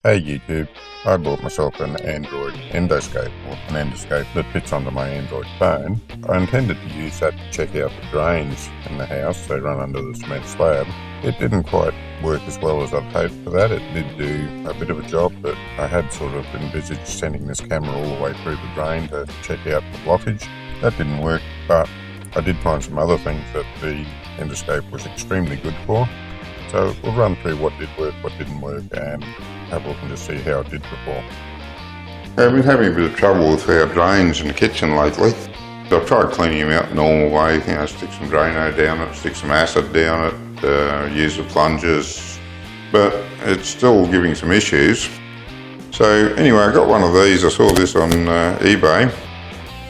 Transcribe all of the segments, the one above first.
Hey YouTube, I bought myself an Android endoscope, or an endoscope that fits onto my Android phone. I intended to use that to check out the drains in the house. They run under the cement slab. It didn't quite work as well as I'd hoped for that. It did do a bit of a job, but I had sort of envisaged sending this camera all the way through the drain to check out the blockage. That didn't work, but I did find some other things that the endoscope was extremely good for. So we'll run through what did work, what didn't work, and have a look and just see how it did perform. I've been having a bit of trouble with our drains in the kitchen lately. So I've tried cleaning them out the normal way, stick some Drano down it, stick some acid down it, use the plungers, but it's still giving some issues. So anyway, I got one of these. I saw this on eBay.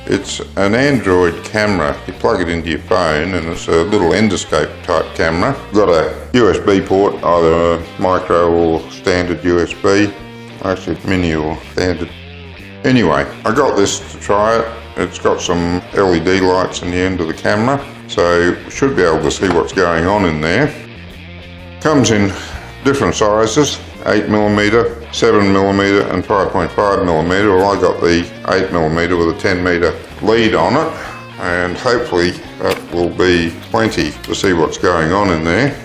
It's an Android camera. You plug it into your phone and it's a little endoscope type camera. Got a USB port, either micro or standard USB. Actually mini or standard. Anyway, I got this to try it. It's got some LED lights in the end of the camera, so we should be able to see what's going on in there. Comes in different sizes, 8mm, 7mm and 5.5mm. Well, I got the 8mm with a 10m lead on it, and hopefully that will be plenty to see what's going on in there.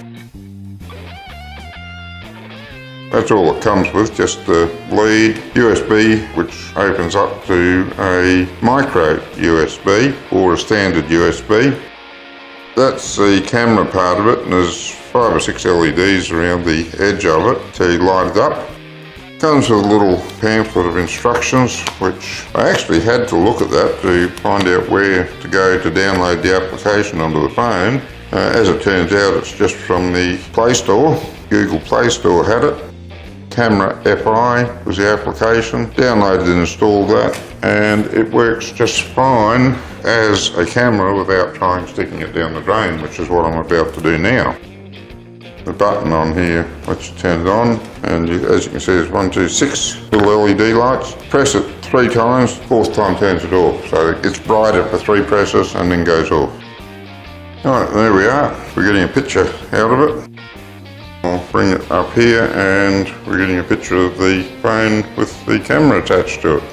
That's all it comes with, just the lead, USB, which opens up to a micro USB or a standard USB. That's the camera part of it, and there's 5 or 6 LEDs around the edge of it to light it up. Comes with a little pamphlet of instructions, which I actually had to look at that to find out where to go to download the application onto the phone. As it turns out, it's just from the Play Store. Google Play Store had it. Camera FI was the application. Downloaded and installed that, and it works just fine as a camera without trying sticking it down the drain, which is what I'm about to do now. The button on here lets you turn it on, and as you can see, there's 1, 2, 6 little LED lights. Press it 3 times, 4th time turns it off. So it gets brighter for 3 presses and then goes off. Alright, there we are. We're getting a picture out of it. I'll bring it up here, and we're getting a picture of the phone with the camera attached to it.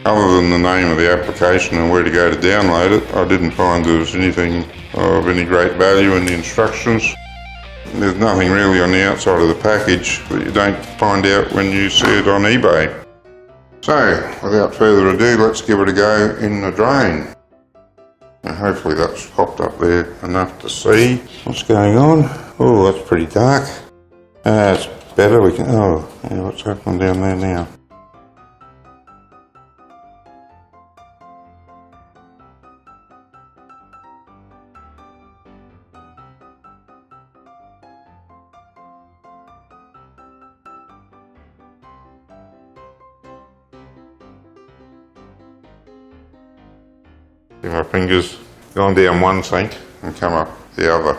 Other than the name of the application and where to go to download it, I didn't find there was anything of any great value in the instructions. There's nothing really on the outside of the package that you don't find out when you see it on eBay. So, without further ado, let's give it a go in the drain. And hopefully that's popped up there enough to see what's going on. Oh, that's pretty dark. That's better. We can. Oh, yeah, what's happening down there now? My fingers gone down one sink and come up the other.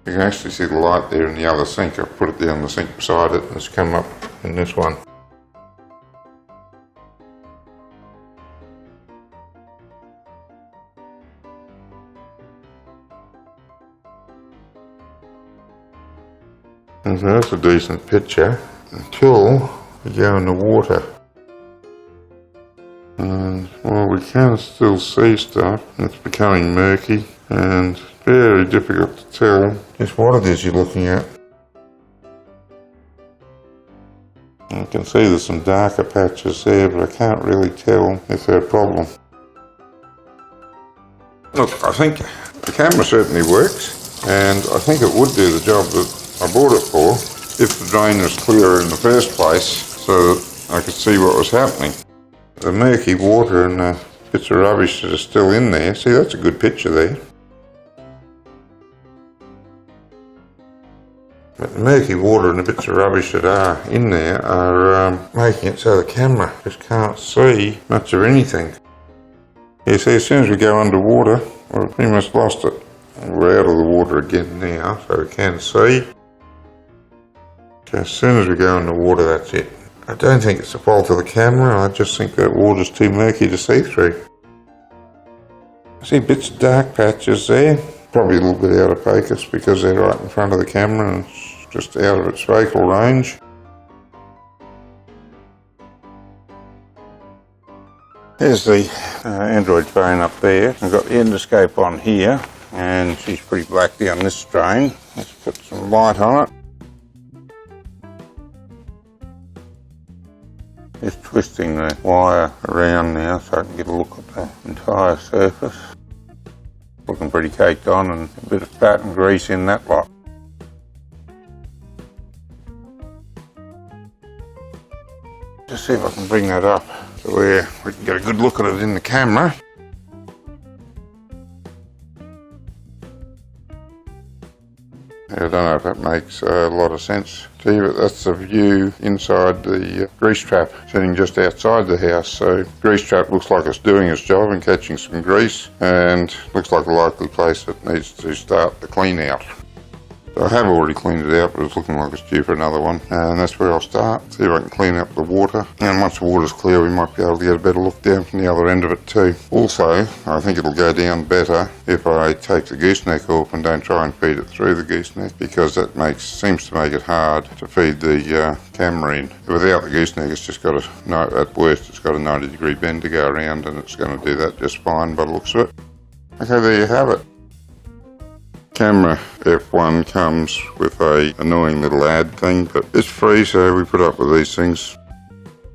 You can actually see the light there in the other sink. I've put it down the sink beside it and it's come up in this one. And so that's a decent picture until we go in the water. And well, we can still see stuff. It's becoming murky and very difficult to tell just what it is you're looking at. You can see there's some darker patches there, but I can't really tell if they're a problem. Look, I think the camera certainly works, and I think it would do the job that I bought it for if the drain was clearer in the first place so that I could see what was happening. The murky water and the bits of rubbish that are still in there. See, that's a good picture there. But the murky water and the bits of rubbish that are in there are making it so the camera just can't see much of anything. You see, as soon as we go underwater, we've pretty much lost it. We're out of the water again now, so we can see. So as soon as we go underwater, that's it. I don't think it's the fault of the camera, I just think that water's too murky to see through. I see bits of dark patches there, Probably a little bit out of focus because they're right in front of the camera and it's just out of its focal range. Here's the Android phone up there. I've got the endoscope on here and she's pretty black down this strain. Let's put some light on it. Just twisting the wire around now so I can get a look at the entire surface. Looking pretty caked on and a bit of fat and grease in that lot. Just see if I can bring that up to where we can get a good look at it in the camera. I don't know if that makes a lot of sense to you, but that's the view inside the grease trap sitting just outside the house. So grease trap looks like it's doing its job and catching some grease, and looks like a likely place that needs to start the clean out. So I have already cleaned it out, but it's looking like it's due for another one, and that's where I'll start. See if I can clean up the water, and once the water's clear we might be able to get a better look down from the other end of it too. Also, I think it'll go down better if I take the gooseneck off and don't try and feed it through the gooseneck, because that seems to make it hard to feed the camera in. Without the gooseneck, it's just got at worst it's got a 90-degree bend to go around, and it's going to do that just fine by the looks of it. Okay, there you have it. Camera F1 comes with a annoying little ad thing, but it's free, so we put up with these things.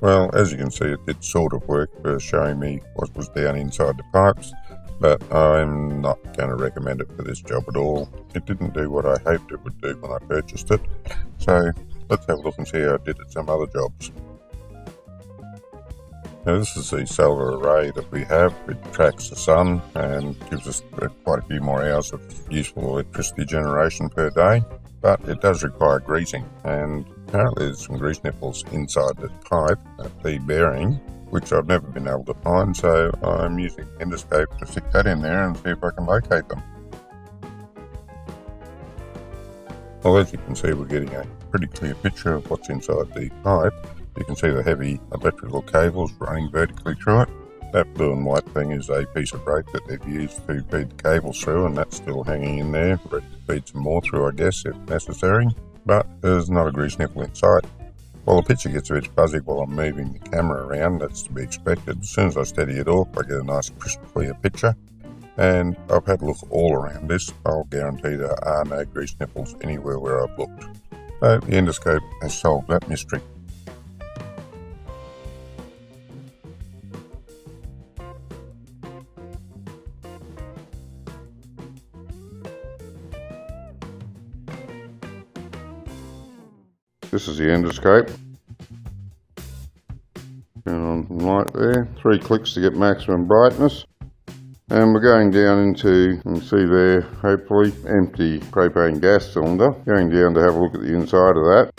Well, as you can see, it did sort of work for showing me what was down inside the pipes, but I'm not going to recommend it for this job at all. It didn't do what I hoped it would do when I purchased it, so let's have a look and see how it did at some other jobs. Now this is the solar array that we have. It tracks the sun and gives us quite a few more hours of useful electricity generation per day, but it does require greasing, and apparently there's some grease nipples inside the pipe at the bearing, which I've never been able to find, so I'm using the endoscope to stick that in there and see if I can locate them. Well, as you can see, we're getting a pretty clear picture of what's inside the pipe. You can see the heavy electrical cables running vertically through it. That blue and white thing is a piece of rope that they've used to feed the cables through, and that's still hanging in there, ready to feed some more through, I guess, if necessary. But there's not a grease nipple inside. Well, the picture gets a bit fuzzy while I'm moving the camera around. That's to be expected. As soon as I steady it off, I get a nice crisp clear picture. And I've had a look all around this. I'll guarantee there are no grease nipples anywhere where I've looked. So the endoscope has solved that mystery. This is the endoscope. Turn on the light there. 3 clicks to get maximum brightness. And we're going down into, you can see there, hopefully, empty propane gas cylinder. Going down to have a look at the inside of that.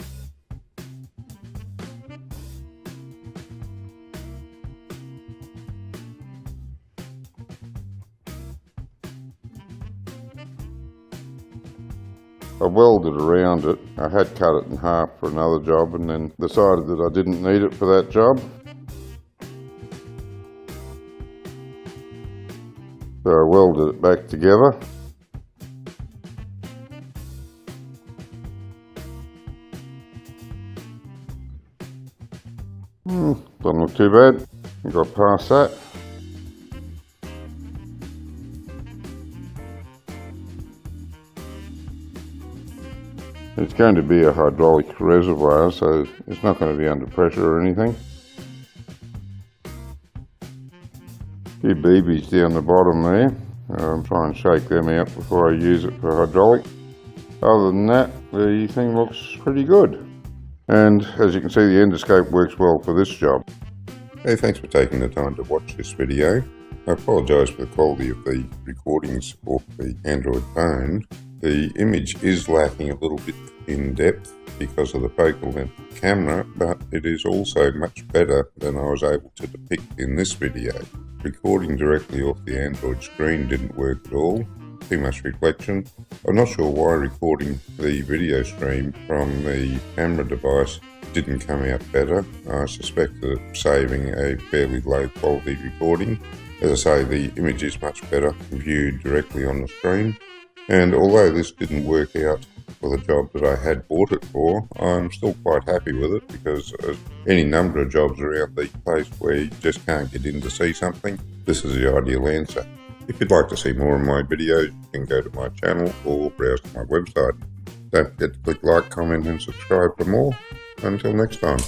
I welded around it. I had cut it in half for another job and then decided that I didn't need it for that job. So I welded it back together. Doesn't look too bad. I got past that. It's going to be a hydraulic reservoir, so it's not going to be under pressure or anything. A few BBs down the bottom there. I'm trying to shake them out before I use it for hydraulic. Other than that, the thing looks pretty good. And as you can see, the endoscope works well for this job. Hey, thanks for taking the time to watch this video. I apologise for the quality of the recordings off the Android phone. The image is lacking a little bit in depth because of the focal length of the camera, but it is also much better than I was able to depict in this video. Recording directly off the Android screen didn't work at all. Too much reflection. I'm not sure why recording the video stream from the camera device didn't come out better. I suspect that it's saving a fairly low quality recording. As I say, the image is much better viewed directly on the screen. And although this didn't work out for the job that I had bought it for, I'm still quite happy with it because any number of jobs around the place where you just can't get in to see something, this is the ideal answer. If you'd like to see more of my videos, you can go to my channel or browse to my website. Don't forget to click like, comment and subscribe for more. Until next time.